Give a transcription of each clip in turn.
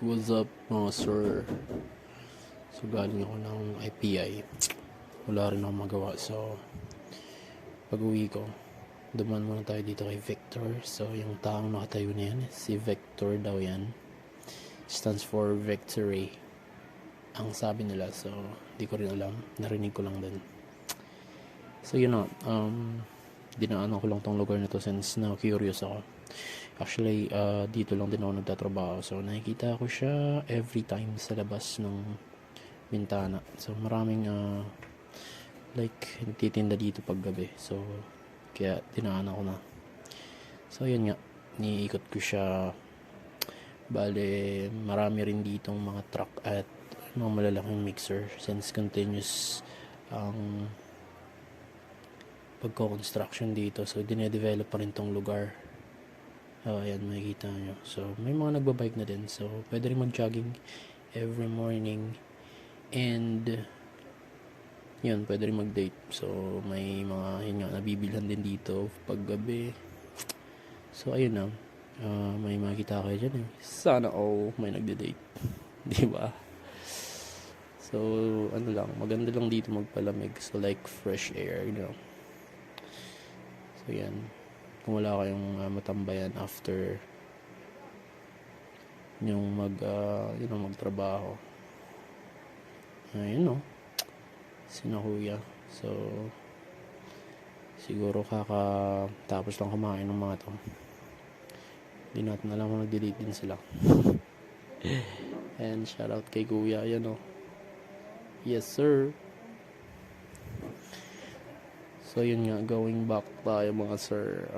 What's up mga sir? So galing ako ng IPI. Wala rin akong magawa. So pag uwi ko, duman muna tayo dito kay Victor. So yung taong nakatayo na yan, si Victor daw yan. Stands for victory, ang sabi nila. So di ko rin alam, narinig ko lang din. So yun na, dinaanan ko lang tong lugar na to since na curious ako. Actually, dito lang din ako nagtatrabaho. So, nakikita ko siya every time sa labas ng bintana. So, maraming, nagtitinda dito pag gabi. So, kaya dinaanan ko na. So, yun nga. Niikot ko siya. Bale, marami rin ditong mga truck at mga malalaking mixer. Since continuous ang pagko-construction dito. So, dinedevelop pa rin tong lugar. Ayan, makikita nyo. So, may mga nagbabike na din. So, pwede rin mag-jogging every morning. And, yun, pwede rin mag-date. So, may mga, yun nga, nabibilhan din dito pag gabi. So, ayun na. May makikita kayo dyan eh. Sana may nagde-date. Diba? So, ano lang, maganda lang dito magpalamig. So, like fresh air, you know. So, yan. Kung wala kayong matambayan after yung magtrabaho. Ayun no. Sina kuya. So siguro kakatapos lang kumain ng mga to. Hindi natin alam kung nagde-date din sila. And shout out kay kuya. Ayan o. Yes sir. So yun nga, going back tayo mga sir.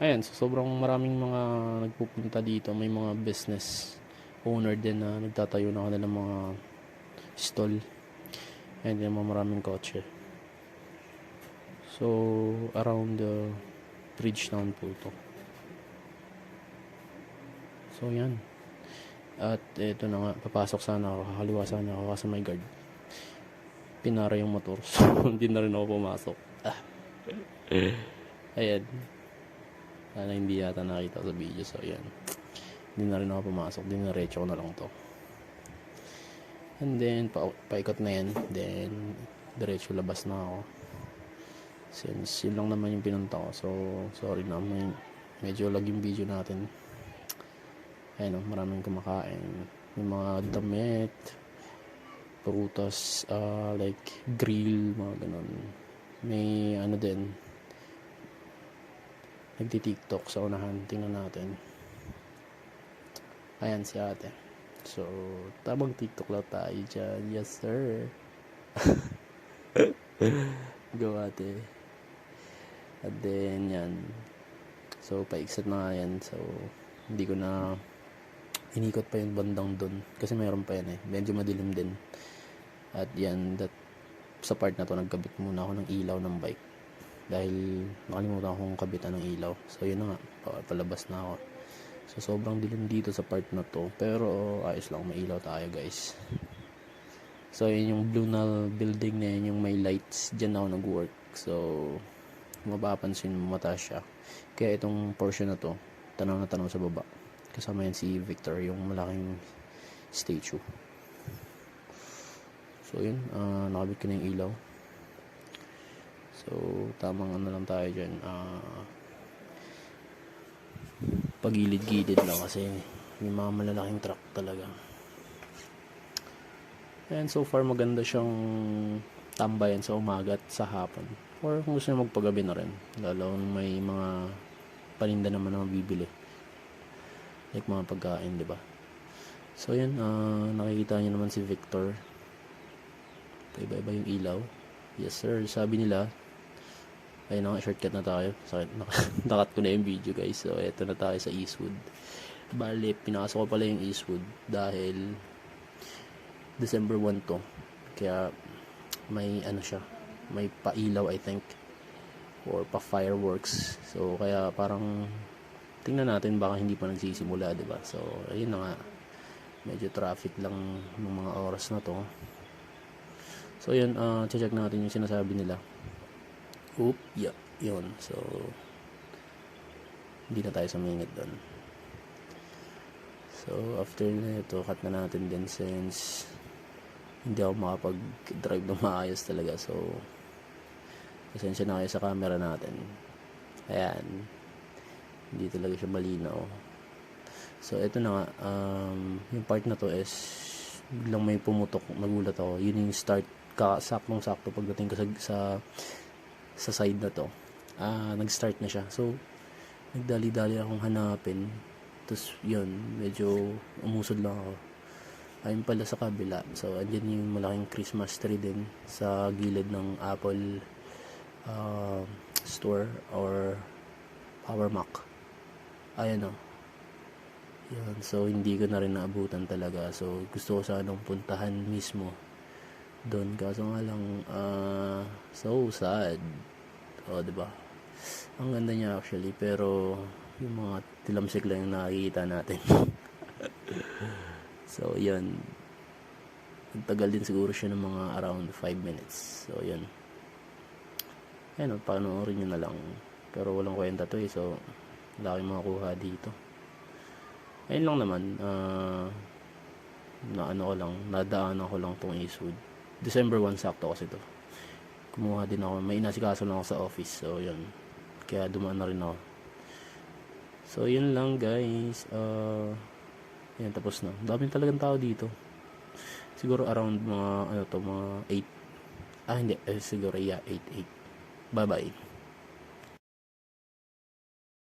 Ayan, so sobrang maraming mga nagpupunta dito. May mga business owner din na nagtatayo na kanila ng mga stall. And yung mga maraming kotse. So around the Bridgetown po to. So yan. At ito na nga, papasok sana ako, kakaliwa sana ako kasi may guard. Pinara yung motor, so hindi na rin ako pumasok. Ayan, sana hindi yata nakita sa video. So ayan, hindi na rin ako pumasok, dinaretso ko na lang to. And then paikot na yan. Then diretso labas na ako, since yun lang naman yung pinunta ko. So sorry na, medyo lag yung video natin. Ayan o, maraming kumakain. May mga damit, prutas, like grill, mga ganun. May ano din, nagti-TikTok sa unahan. Tingnan natin. Ayan si ate. So tamang TikTok lang tayo dyan. Yes sir. Go ate. At then yan, so paikset na nga yan. So hindi ko na inikot pa yung bandang dun kasi mayroon pa yan eh, medyo madilim din. At yan, sa part na to nagkabit muna ako ng ilaw ng bike dahil nakalimutan akong kabitan ng ilaw. So yun na nga, palabas na ako. So sobrang dilim dito sa part na to, pero ayos lang, may ilaw tayo guys. So yun yung blue na building na yun, yung may lights, dyan ako nag-work. So mapapansin mo, mataas siya. Kaya itong portion na to, tanaw na tanaw sa baba. Kasama yan si Victor, yung malaking statue. So yun, nakabit ko na yung ilaw. So tamang ano lang tayo dyan, pagilid-gilid lang kasi may mga malalaking truck talaga. And so far maganda siyang tambayan sa umaga at sa hapon, or kung gusto nyo magpagabi na rin, lalo may mga paninda naman na mabibili, like mga pagkain, diba? So yan, nakikita nyo naman si Victor. Iba-iba yung ilaw. Yes sir, sabi nila. Ayun na nga, shortcut na tayo. Nakat ko na yung video guys. So eto na tayo sa Eastwood. Bale, pinasok ko pala yung Eastwood dahil December 1 to. Kaya may ano siya, may pa-ilaw I think, or pa-fireworks. So kaya parang tingnan natin, baka hindi pa nagsisimula, diba? So ayun na nga, medyo traffic lang ng mga oras na to. So yun, check natin yung sinasabi nila. Yeah, yun. So hindi na tayo sumingit doon. So after na ito, cut na natin din since hindi ako makapag-drive ng maayos talaga. So pasensya na kayo sa camera natin. Ayan, hindi talaga siya malinaw. So ito na nga, yung part na to is biglang may pumutok, nagulat ako. Yun yung start, saktong-sakto pagdating ko sa side na to. Nag-start na siya. So nagdali-dali akong hanapin. Tapos yun, medyo umusod lang ako. Ayun pala sa kabila. So andyan yung malaking Christmas tree din sa gilid ng Apple store or Power Mac. Ayan o. Yan. So hindi ko na rin naabutan talaga. So gusto ko sanang puntahan mismo doon, kaso nga lang so sad. O diba, ang ganda niya actually, pero yung mga tilamsik lang yung nakikita natin. So yan, nagtagal din siguro siya ng mga around 5 minutes. So yan, ayun, panoorin nyo na lang, pero walang kwenta to eh. So wala kayong makakuha dito. Ayun lang naman, nadaanan ko lang tong Eastwood. December 1 sakto kasi to. Kumuha din ako, may inasikaso lang ako sa office. So yun, kaya dumaan na rin ako. So yun lang guys. Yan, tapos na. Daming talagang tao dito. Siguro around mga mga 8. Hindi, siguro 8. Bye bye.